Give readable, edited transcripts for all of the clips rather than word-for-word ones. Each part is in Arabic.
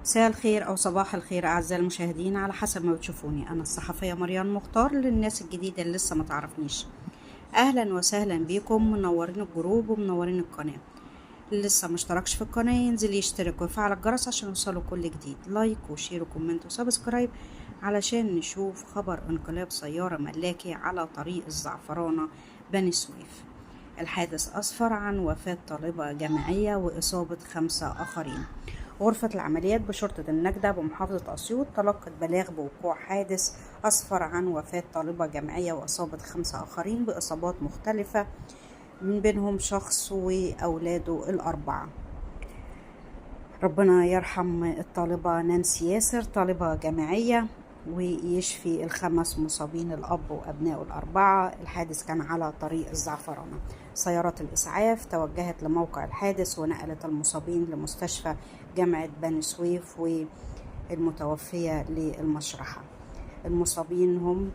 مساء الخير أو صباح الخير أعزائي المشاهدين، على حسب ما بتشوفوني. أنا الصحفية مريان مختار، للناس الجديدة اللي لسه ما تعرفنيش. أهلا وسهلا بيكم، منورين الجروب ومنورين القناة. اللي لسه مشتركش في القناة ينزل يشترك ويفعل الجرس عشان يوصله كل جديد. لايك وشير وكومنت وسبسكرايب علشان نشوف خبر انقلاب سيارة ملاكي على طريق الزعفرانة بني سويف. الحادث أسفر عن وفاة طالبة جامعية وإصابة 5 آخرين. غرفة العمليات بشرطة النجدة بمحافظة أسيوط تلقت بلاغ بوقوع حادث أسفر عن وفاة طالبة جامعية وإصابة 5 آخرين بإصابات مختلفة، من بينهم شخص وأولاده الأربعة. ربنا يرحم الطالبة نانسي ياسر، طالبة جامعية، ويشفي ال5 مصابين، الأب وأبنائه الأربعة. الحادث كان على طريق الزعفرانة. سيارات الإسعاف توجهت لموقع الحادث ونقلت المصابين لمستشفى جامعة بني سويف والمتوفية للمشرحة. المصابين هم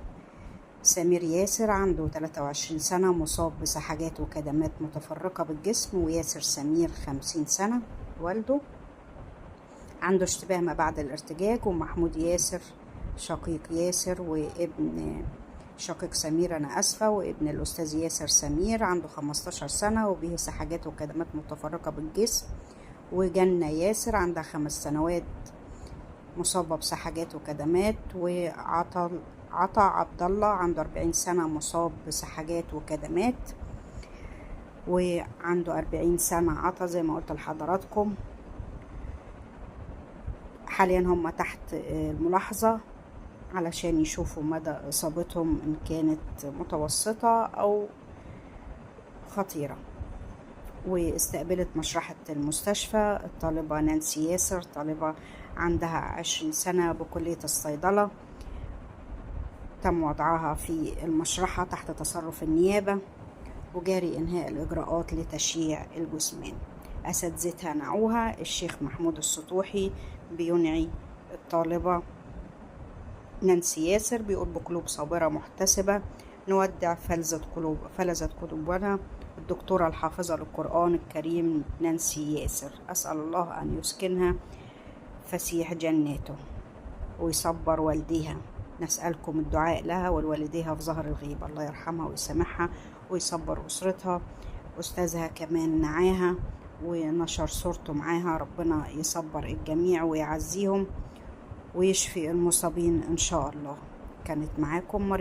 سمير ياسر عنده 23 سنة مصاب بسحجات وكدمات متفرقة بالجسم، وياسر سمير 50 سنة والده عنده اشتباه ما بعد الارتجاج، ومحمود ياسر شقيق ياسر وابن شقيق سمير وابن الأستاذ ياسر سمير عنده 15 سنة وبه سحجات وكدمات متفرقة بالجسم. وجنة ياسر عندها 5 سنوات مصابة بسحجات وكدمات. عطا عبد الله عنده 40 سنة مصاب بسحجات وكدمات وعنده 40 سنة عطا زي ما قلت لحضراتكم. حاليا هم تحت الملاحظة علشان يشوفوا مدى إصابتهم إن كانت متوسطة أو خطيرة. واستقبلت مشرحة المستشفى الطالبة نانسي ياسر، طالبة عندها 20 سنة بكلية الصيدلة. تم وضعها في المشرحة تحت تصرف النيابة، وجاري إنهاء الإجراءات لتشييع الجثمان. أساتذتها نعوها الشيخ محمود السطوحي بينعي الطالبة نانسي ياسر، بيقول بقلوب صابرة محتسبة نودع فلذت قلوبنا الدكتورة الحافظة للقرآن الكريم نانسي ياسر. أسأل الله أن يسكنها فسيح جناته ويصبر والديها. نسألكم الدعاء لها ولوالديها في ظهر الغيب، الله يرحمها ويسامحها ويصبر أسرتها. أستاذها كمان نعاها ونشر صورته معاها. ربنا يصبر الجميع ويعزيهم ويشفي المصابين إن شاء الله. كانت معاكم مريم.